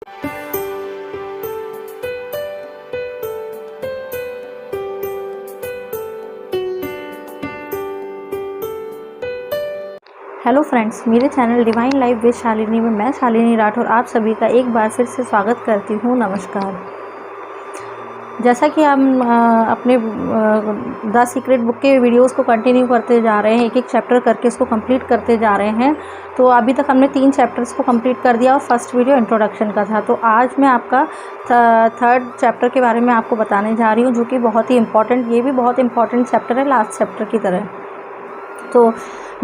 Hello friends, मेरे channel divine life with Shalini में मैं शालिनी राठौर आप सभी का एक बार फिर से स्वागत करती हूँ। नमस्कार। जैसा कि हम अपने द सीक्रेट बुक के वीडियोस को कंटिन्यू करते जा रहे हैं, एक एक चैप्टर करके इसको कंप्लीट करते जा रहे हैं। तो अभी तक हमने 3 चैप्टर्स को कंप्लीट कर दिया और फर्स्ट वीडियो इंट्रोडक्शन का था। तो आज मैं आपका थर्ड चैप्टर के बारे में आपको बताने जा रही हूँ, जो कि बहुत ही इम्पॉर्टेंट, ये भी बहुत इंपॉर्टेंट चैप्टर है लास्ट चैप्टर की तरह। तो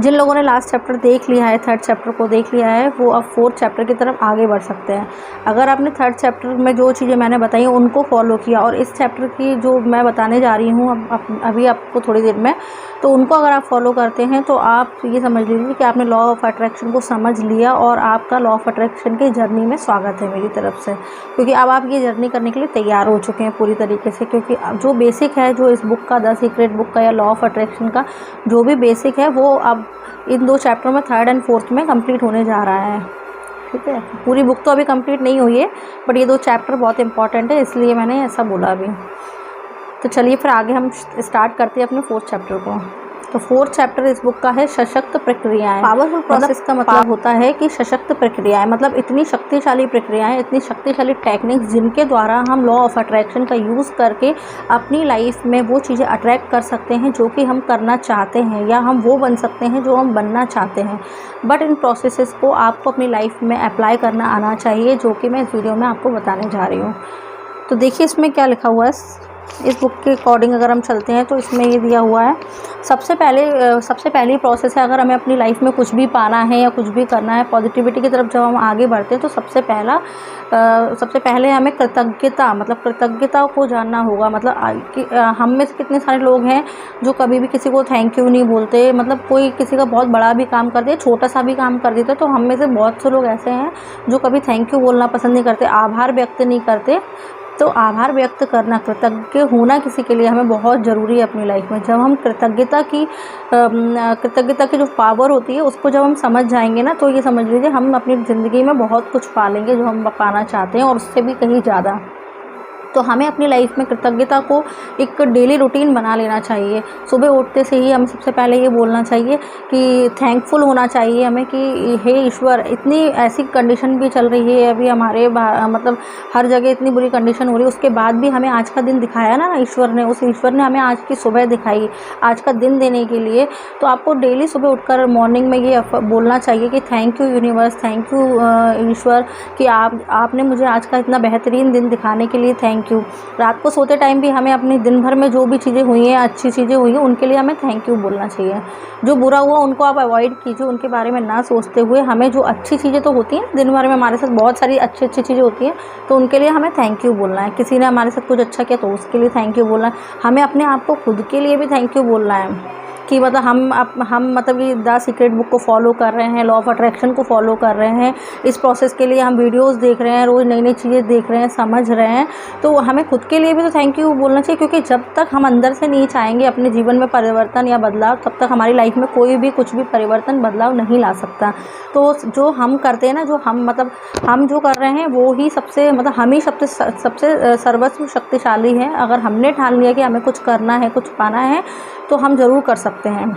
जिन लोगों ने लास्ट चैप्टर देख लिया है, थर्ड चैप्टर को देख लिया है, वो अब फोर्थ चैप्टर की तरफ आगे बढ़ सकते हैं। अगर आपने थर्ड चैप्टर में जो चीज़ें मैंने बताई उनको फॉलो किया और इस चैप्टर की जो मैं बताने जा रही हूँ अभी आपको थोड़ी देर में, तो उनको अगर आप फॉलो करते हैं तो आप ये समझ लीजिए कि आपने लॉ ऑफ अट्रैक्शन को समझ लिया और आपका लॉ ऑफ अट्रैक्शन की जर्नी में स्वागत है मेरी तरफ से। क्योंकि अब आप ये जर्नी करने के लिए तैयार हो चुके हैं पूरी तरीके से। क्योंकि जो बेसिक है, जो इस बुक का, द सीक्रेट बुक का या लॉ ऑफ अट्रैक्शन का जो भी बेसिक है, वो अब इन 2 चैप्टर में थर्ड एंड फोर्थ में कंप्लीट होने जा रहा है। ठीक है, पूरी बुक तो अभी कंप्लीट नहीं हुई है, बट ये 2 चैप्टर बहुत इंपॉर्टेंट है, इसलिए मैंने ऐसा बोला अभी। तो चलिए फिर आगे हम स्टार्ट करते हैं अपने फोर्थ चैप्टर को। तो फोर्थ चैप्टर इस बुक का है सशक्त प्रक्रियाएं। पावरफुल प्रोसेस का मतलब होता है कि सशक्त प्रक्रियाएं, मतलब इतनी शक्तिशाली प्रक्रियाएं, इतनी शक्तिशाली टेक्निक्स जिनके द्वारा हम लॉ ऑफ अट्रैक्शन का यूज़ करके अपनी लाइफ में वो चीज़ें अट्रैक्ट कर सकते हैं जो कि हम करना चाहते हैं, या हम वो बन सकते हैं जो हम बनना चाहते हैं। बट इन प्रोसेसेस को आपको अपनी लाइफ में अप्लाई करना आना चाहिए, जो कि मैं इस वीडियो में आपको बताने जा रही हूँ। तो देखिए इसमें क्या लिखा हुआ है। इस बुक के अकॉर्डिंग अगर हम चलते हैं तो इसमें ये दिया हुआ है, सबसे पहली प्रोसेस है, अगर हमें अपनी लाइफ में कुछ भी पाना है या कुछ भी करना है, पॉजिटिविटी की तरफ जब हम आगे बढ़ते हैं, तो सबसे पहले हमें कृतज्ञता, मतलब कृतज्ञता को जानना होगा। मतलब हम में से कितने सारे लोग हैं जो कभी भी किसी को थैंक यू नहीं बोलते। मतलब कोई किसी का बहुत बड़ा भी काम कर दे, छोटा सा भी काम कर देता है, तो हम में से बहुत से लोग ऐसे हैं जो कभी थैंक यू बोलना पसंद नहीं करते, आभार व्यक्त नहीं करते। तो आभार व्यक्त करना, कृतज्ञ होना किसी के लिए हमें बहुत ज़रूरी है अपनी लाइफ में। जब हम कृतज्ञता की जो पावर होती है उसको जब हम समझ जाएंगे ना, तो ये समझ लीजिए हम अपनी ज़िंदगी में बहुत कुछ पा लेंगे जो हम पाना चाहते हैं, और उससे भी कहीं ज़्यादा। तो हमें अपनी लाइफ में कृतज्ञता को एक डेली रूटीन बना लेना चाहिए। सुबह उठते से ही हमें सबसे पहले ये बोलना चाहिए कि थैंकफुल होना चाहिए हमें कि हे ईश्वर, इतनी ऐसी कंडीशन भी चल रही है अभी हमारे मतलब हर जगह इतनी बुरी कंडीशन हो रही है, उसके बाद भी हमें आज का दिन दिखाया ना ईश्वर ने, उस ईश्वर ने हमें आज की सुबह दिखाई, आज का दिन देने के लिए। तो आपको डेली सुबह उठकर मॉर्निंग में ये बोलना चाहिए कि thank you universe, thank you ईश्वर, कि आपने मुझे आज का इतना बेहतरीन दिन दिखाने के लिए थैंक यू। रात को सोते टाइम भी हमें अपनी दिन भर में जो भी चीज़ें हुई हैं, अच्छी चीज़ें हुई हैं, उनके लिए हमें थैंक यू बोलना चाहिए। जो बुरा हुआ उनको आप अवॉइड कीजिए, उनके बारे में ना सोचते हुए हमें जो अच्छी चीज़ें तो होती हैं दिन भर में, हमारे साथ बहुत सारी अच्छी अच्छी चीज़ें होती हैं, तो उनके लिए हमें थैंक यू बोलना है। किसी ने हमारे साथ कुछ अच्छा किया तो उसके लिए थैंक यू बोलना है। हमें अपने आप को खुद के लिए भी थैंक यू बोलना है कि मतलब हम मतलब ये द सीक्रेट बुक को फॉलो कर रहे हैं, लॉ ऑफ अट्रैक्शन को फॉलो कर रहे हैं, इस प्रोसेस के लिए हम वीडियोस देख रहे हैं, रोज़ नई नई चीज़ें देख रहे हैं, समझ रहे हैं, तो हमें खुद के लिए भी तो थैंक यू बोलना चाहिए। क्योंकि जब तक हम अंदर से नहीं चाहेंगे अपने जीवन में परिवर्तन या बदलाव, तब तक हमारी लाइफ में कोई भी कुछ भी परिवर्तन बदलाव नहीं ला सकता। तो जो हम करते हैं ना, जो हम जो कर रहे हैं वो ही हम ही सबसे सर्वस्व शक्तिशाली हैं। अगर हमने ठान लिया कि हमें कुछ करना है, कुछ पाना है, तो हम ज़रूर कर सकते हैं।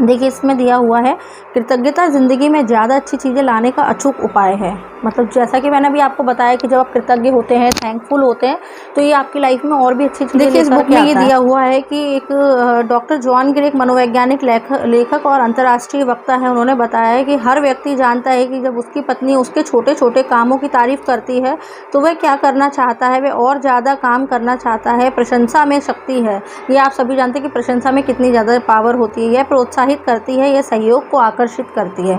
देखिए इसमें दिया हुआ है, कृतज्ञता ज़िंदगी में ज़्यादा अच्छी चीज़ें लाने का अचूक उपाय है। मतलब जैसा कि मैंने अभी आपको बताया कि जब आप कृतज्ञ होते हैं, थैंकफुल होते हैं, तो ये आपकी लाइफ में और भी अच्छी चीज़ें। देखिए इस बुक में ये दिया हुआ है कि एक डॉक्टर जॉन ग्रे, एक मनोवैज्ञानिक लेखक और अंतर्राष्ट्रीय वक्ता है, उन्होंने बताया है कि हर व्यक्ति जानता है कि जब उसकी पत्नी उसके छोटे छोटे कामों की तारीफ़ करती है तो वह क्या करना चाहता है, वह और ज़्यादा काम करना चाहता है। प्रशंसा में शक्ति है, ये आप सभी जानते हैं कि प्रशंसा में कितनी ज़्यादा पावर होती है। यह प्रोत्साहित करती है, यह सहयोग को आकर्षित करती है।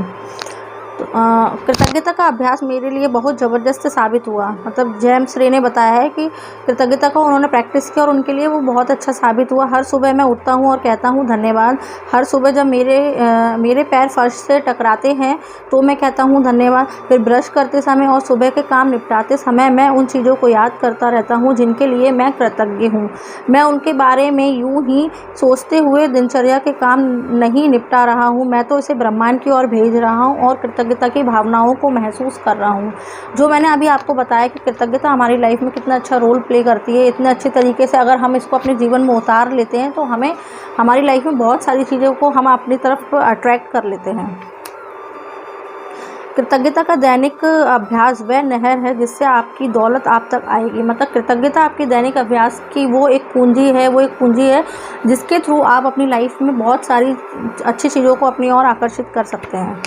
कृतज्ञता का अभ्यास मेरे लिए बहुत ज़बरदस्त साबित हुआ। मतलब जेम्स रे ने बताया है कि कृतज्ञता का उन्होंने प्रैक्टिस किया और उनके लिए वो बहुत अच्छा साबित हुआ। हर सुबह मैं उठता हूँ और कहता हूँ धन्यवाद। हर सुबह जब मेरे पैर फर्श से टकराते हैं तो मैं कहता हूँ धन्यवाद। फिर ब्रश करते समय और सुबह के काम निपटाते समय मैं उन चीज़ों को याद करता रहता हूँ जिनके लिए मैं कृतज्ञ हूँ। मैं उनके बारे में यूं ही सोचते हुए दिनचर्या के काम नहीं निपटा रहा हूँ, मैं तो इसे ब्रह्मांड की ओर भेज रहा हूँ और कृतज्ञ कृतज्ञता की भावनाओं को महसूस कर रहा हूँ। जो मैंने अभी आपको बताया कि कृतज्ञता हमारी लाइफ में कितना अच्छा रोल प्ले करती है, इतने अच्छे तरीके से अगर हम इसको अपने जीवन में उतार लेते हैं तो हमें हमारी लाइफ में बहुत सारी चीज़ों को हम अपनी तरफ अट्रैक्ट कर लेते हैं। कृतज्ञता का दैनिक अभ्यास वह नहर है जिससे आपकी दौलत आप तक आएगी। मतलब कृतज्ञता आपकी दैनिक अभ्यास की वो एक पूंजी है जिसके थ्रू आप अपनी लाइफ में बहुत सारी अच्छी चीज़ों को अपनी ओर आकर्षित कर सकते हैं।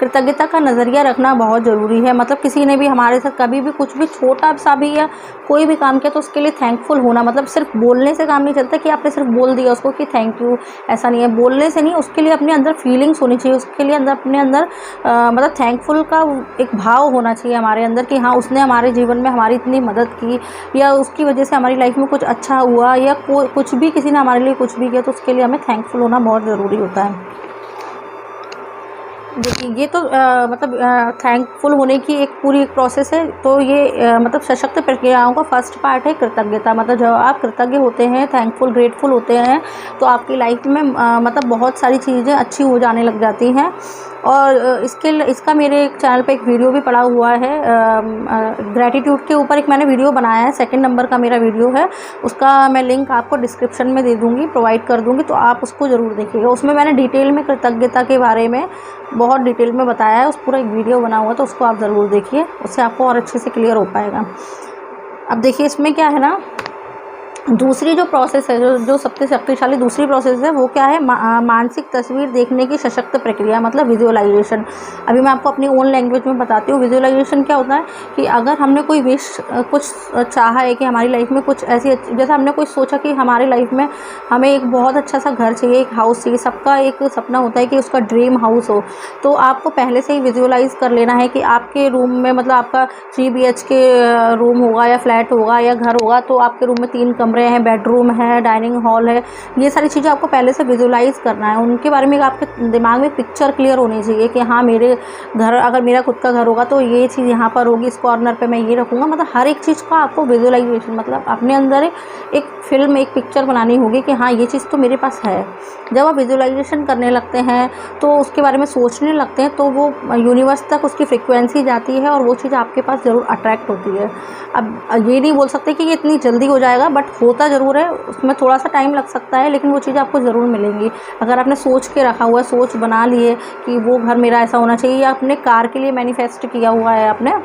कृतज्ञता का नज़रिया रखना बहुत ज़रूरी है। मतलब किसी ने भी हमारे साथ कभी भी कुछ भी छोटा सा भी या कोई भी काम किया तो उसके लिए थैंकफुल होना। मतलब सिर्फ बोलने से काम नहीं चलता कि आपने सिर्फ बोल दिया उसको कि थैंक यू, ऐसा नहीं है। बोलने से नहीं, उसके लिए अपने अंदर फीलिंग्स होनी चाहिए, उसके लिए अपने अंदर मतलब थैंकफुल का एक भाव होना चाहिए हमारे अंदर कि हाँ, उसने हमारे जीवन में हमारी इतनी मदद की या उसकी वजह से हमारी लाइफ में कुछ अच्छा हुआ या कुछ भी किसी ने हमारे लिए कुछ भी किया, तो उसके लिए हमें थैंकफुल होना बहुत ज़रूरी होता है। देखिए, ये तो मतलब थैंकफुल होने की एक पूरी प्रोसेस है। तो ये मतलब सशक्त प्रक्रियाओं का फर्स्ट पार्ट है कृतज्ञता। मतलब जब आप कृतज्ञ होते हैं, थैंकफुल, ग्रेटफुल होते हैं, तो आपकी लाइफ में मतलब बहुत सारी चीज़ें अच्छी हो जाने लग जाती हैं। और इसका मेरे चैनल पे एक वीडियो भी पड़ा हुआ है। ग्रैटिट्यूड के ऊपर एक मैंने वीडियो बनाया है, 2 नंबर का मेरा वीडियो है। उसका मैं लिंक आपको डिस्क्रिप्शन में दे दूँगी, प्रोवाइड कर दूँगी, तो आप उसको ज़रूर देखिएगा। उसमें मैंने डिटेल में कृतज्ञता के बारे में बहुत डिटेल में बताया है। उस पूरा एक वीडियो बना हुआ है, तो उसको आप ज़रूर देखिए, उससे आपको और अच्छे से क्लियर हो पाएगा। अब देखिए, इसमें क्या है ना, दूसरी जो प्रोसेस है, जो सबसे शक्तिशाली दूसरी प्रोसेस है, वो क्या है, मानसिक तस्वीर देखने की सशक्त प्रक्रिया, मतलब विजुअलाइजेशन। अभी मैं आपको अपनी ओन लैंग्वेज में बताती हूँ। विजुअलाइजेशन क्या होता है कि अगर हमने कोई विश कुछ चाहा है कि हमारी लाइफ में कुछ ऐसी, जैसे हमने कुछ सोचा कि हमारी लाइफ में हमें एक बहुत अच्छा सा घर चाहिए, एक हाउस चाहिए। सबका एक सपना होता है कि उसका ड्रीम हाउस हो। तो आपको पहले से ही विजुअलाइज कर लेना है कि आपके रूम में, मतलब आपका 3 BHK रूम होगा या फ्लैट होगा या घर होगा, तो आपके रूम में 3 कमरे हैं, बेडरूम है, डाइनिंग हॉल है। ये सारी चीज़ें आपको पहले से विजुलाइज करना है। उनके बारे में आपके दिमाग में पिक्चर क्लियर होनी चाहिए कि हाँ, मेरे घर, अगर मेरा खुद का घर होगा तो ये चीज़ यहाँ पर होगी, इस कॉर्नर पे मैं ये रखूँगा। मतलब हर एक चीज़ का आपको विजुलाइजेशन, मतलब अपने अंदर एक फिल्म, एक पिक्चर बनानी होगी कि हाँ, ये चीज़ तो मेरे पास है। जब आप विजुलाइजेशन करने लगते हैं तो उसके बारे में सोचने लगते हैं, तो वो यूनिवर्स तक उसकी फ्रिक्वेंसी जाती है और वो चीज़ आपके पास ज़रूर अट्रैक्ट होती है। अब ये नहीं बोल सकते कि ये इतनी जल्दी हो जाएगा, बट होता ज़रूर है। उसमें थोड़ा सा टाइम लग सकता है, लेकिन वो चीज़ आपको ज़रूर मिलेंगी। अगर आपने सोच के रखा हुआ है, सोच बना लिए कि वो घर मेरा ऐसा होना चाहिए, या अपने कार के लिए मैनिफेस्ट किया हुआ है आपने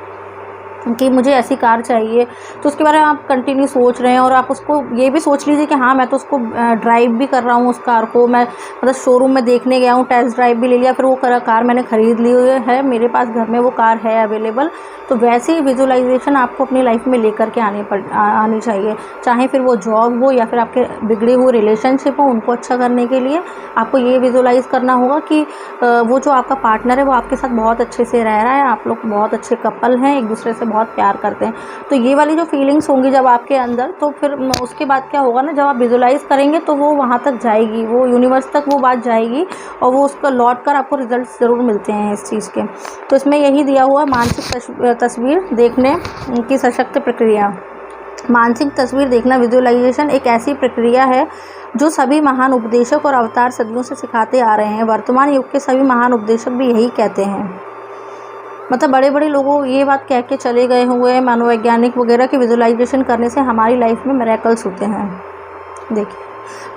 कि मुझे ऐसी कार चाहिए, तो उसके बारे में आप कंटिन्यू सोच रहे हैं। और आप उसको ये भी सोच लीजिए कि हाँ, मैं तो उसको ड्राइव भी कर रहा हूँ, उस कार को मैं मतलब शोरूम में देखने गया हूँ, टेस्ट ड्राइव भी ले लिया, फिर वो कार मैंने ख़रीद ली हुई है, मेरे पास घर में वो कार है अवेलेबल। तो वैसे ही विजुअलाइजेशन आपको अपनी लाइफ में लेकर के आनी चाहिए। चाहे फिर वो जॉब हो या फिर आपके बिगड़े हुए रिलेशनशिप हो, उनको अच्छा करने के लिए आपको ये विजुअलाइज करना होगा कि वो जो आपका पार्टनर है वो आपके साथ बहुत अच्छे से रह रहा है, आप लोग बहुत अच्छे कपल हैं, एक दूसरे से बहुत प्यार करते हैं। तो ये वाली जो फीलिंग्स होंगी जब आपके अंदर, तो फिर उसके बाद क्या होगा ना, जब आप विजुअलाइज करेंगे तो वो वहाँ तक जाएगी, वो यूनिवर्स तक वो बात जाएगी और वो उसका लौट कर आपको रिजल्ट्स ज़रूर मिलते हैं इस चीज़ के। तो इसमें यही दिया हुआ मानसिक तस्वीर देखने की सशक्त प्रक्रिया। मानसिक तस्वीर देखना, विजुअलाइजेशन एक ऐसी प्रक्रिया है जो सभी महान उपदेशक और अवतार सदियों से सिखाते आ रहे हैं। वर्तमान युग के सभी महान उपदेशक भी यही कहते हैं। मतलब बड़े बड़े लोगों ये बात कह के चले गए हुए हैं, मनोवैज्ञानिक वगैरह, की विजुअलाइजेशन करने से हमारी लाइफ में मिरेकल्स होते हैं। देखिए,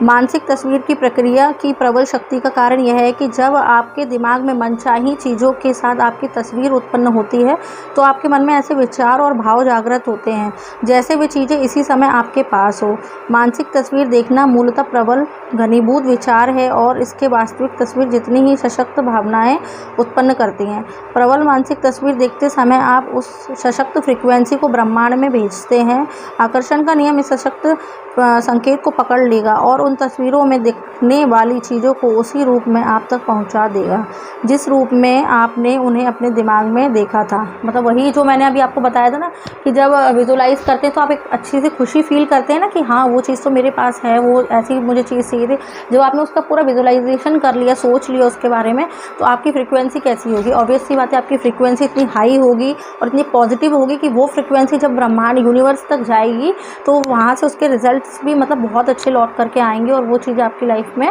मानसिक तस्वीर की प्रक्रिया की प्रबल शक्ति का कारण यह है कि जब आपके दिमाग में मनचाही चीज़ों के साथ आपकी तस्वीर उत्पन्न होती है, तो आपके मन में ऐसे विचार और भाव जागृत होते हैं जैसे वे चीज़ें इसी समय आपके पास हो। मानसिक तस्वीर देखना मूलतः प्रबल घनीभूत विचार है और इसके वास्तविक तस्वीर जितनी ही सशक्त भावनाएं उत्पन्न करती हैं। प्रबल मानसिक तस्वीर देखते समय आप उस सशक्त फ्रिक्वेंसी को ब्रह्मांड में भेजते हैं। आकर्षण का नियम इस सशक्त संकेत को पकड़ लेगा और उन तस्वीरों में दिखने वाली चीज़ों को उसी रूप में आप तक पहुंचा देगा जिस रूप में आपने उन्हें अपने दिमाग में देखा था। मतलब वही जो मैंने अभी आपको बताया था ना, कि जब विजुलाइज करते हैं तो आप एक अच्छी सी खुशी फील करते हैं ना कि हाँ, वो चीज़ तो मेरे पास है, वो ऐसी मुझे चीज़ चाहिए थी। जब आपने उसका पूरा विजुलाइजेशन कर लिया, सोच लिया उसके बारे में, तो आपकी फ्रिक्वेंसी कैसी होगी? ऑब्वियस सी बात है, आपकी फ्रिक्वेंसी इतनी हाई होगी और इतनी पॉजिटिव होगी कि वो फ्रिक्वेंसी जब ब्रह्मांड यूनिवर्स तक जाएगी तो वहाँ से उसके रिजल्ट्स भी मतलब बहुत अच्छे लौट कर के आएंगे और वो चीज़ें आपकी लाइफ में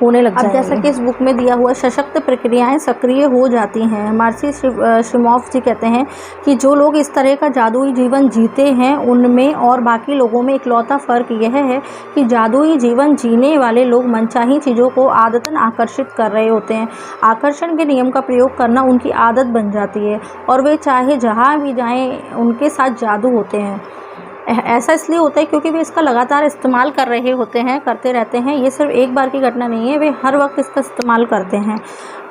होने लग जाएंगी। अब जैसा कि इस बुक में दिया हुआ सशक्त प्रक्रियाएं सक्रिय हो जाती हैं। मार्सी श्रिमॉफ जी कहते हैं कि जो लोग इस तरह का जादुई जीवन जीते हैं उनमें और बाकी लोगों में इकलौता फ़र्क यह है कि जादुई जीवन जीने वाले लोग मनचाही चीज़ों को आदतन आकर्षित कर रहे होते हैं। आकर्षण के नियम का प्रयोग करना उनकी आदत बन जाती है और वे चाहे जहाँ भी जाएं उनके साथ जादू होते हैं। ऐसा इसलिए होता है क्योंकि वे इसका लगातार इस्तेमाल कर रहे होते हैं, करते रहते हैं। ये सिर्फ एक बार की घटना नहीं है, वे हर वक्त इसका इस्तेमाल करते हैं।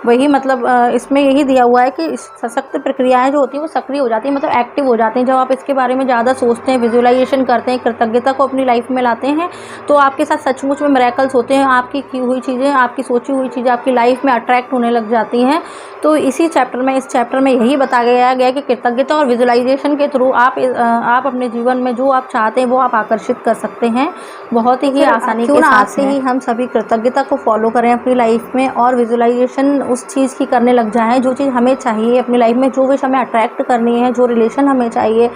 वही मतलब इसमें यही दिया हुआ है कि सशक्त प्रक्रियाएं जो होती हैं वो सक्रिय हो जाती हैं, मतलब एक्टिव हो जाती हैं। जब आप इसके बारे में ज़्यादा सोचते हैं, विजुअलाइजेशन करते हैं, कृतज्ञता को अपनी लाइफ में लाते हैं, तो आपके साथ सचमुच में मिरेकल्स होते हैं। आपकी की हुई चीज़ें, आपकी सोची हुई चीज़ें आपकी लाइफ में अट्रैक्ट होने लग जाती हैं। तो इसी चैप्टर में, इस चैप्टर में यही बताया गया कि कृतज्ञता और विजुअलाइजेशन के थ्रू आप अपने जीवन में जो आप चाहते हैं वो आप आकर्षित कर सकते हैं बहुत ही आसानी के साथ। से ही हम सभी कृतज्ञता को फॉलो करें अपनी लाइफ में और विजुअलाइजेशन उस चीज़ की करने लग जाएं जो चीज़ हमें चाहिए अपनी लाइफ में, जो विश हमें अट्रैक्ट करनी है, जो रिलेशन हमें चाहिए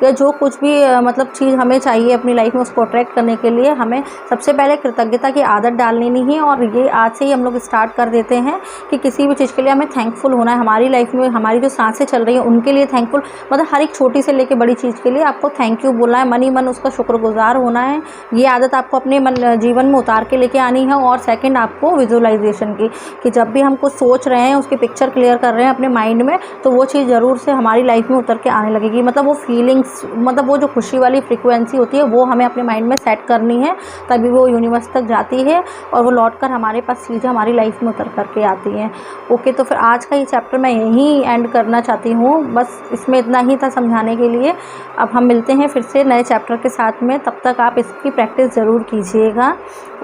या जो कुछ भी मतलब चीज़ हमें चाहिए अपनी लाइफ में, उसको अट्रैक्ट करने के लिए हमें सबसे पहले कृतज्ञता की आदत डालनी नहीं है। और ये आज से ही हम लोग स्टार्ट कर देते हैं कि किसी भी चीज़ के लिए हमें थैंकफुल होना है। हमारी लाइफ में हमारी जो सांसें चल रही हैं उनके लिए थैंकफुल, मतलब हर एक छोटी से लेकर बड़ी चीज़ के लिए आपको थैंक यू बोलना है, मन ही मन उसका शुक्रगुजार होना है। ये आदत आपको अपने जीवन में उतार के लेके आनी है। और सेकंड आपको विजुअलाइजेशन की, कि जब भी हम कुछ सोच रहे हैं, उसकी पिक्चर क्लियर कर रहे हैं अपने माइंड में, तो वो चीज़ ज़रूर से हमारी लाइफ में उतर के आने लगेगी। मतलब वो फीलिंग्स, मतलब वो जो खुशी वाली फ्रीक्वेंसी होती है वो हमें अपने माइंड में सेट करनी है, तभी वो यूनिवर्स तक जाती है और वो लौट कर हमारे पास चीज़ें हमारी लाइफ में उतर करके आती हैं। ओके, तो फिर आज का ये चैप्टर मैं यहीं एंड करना चाहती हूँ। बस इसमें इतना ही था समझाने के लिए। अब हम मिलते हैं फिर से नए चैप्टर के साथ में, तब तक आप इसकी प्रैक्टिस ज़रूर कीजिएगा।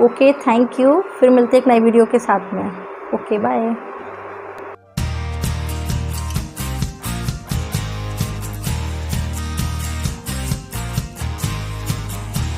Okay, thank you. फिर मिलते हैं एक नई वीडियो के साथ में। Okay, bye.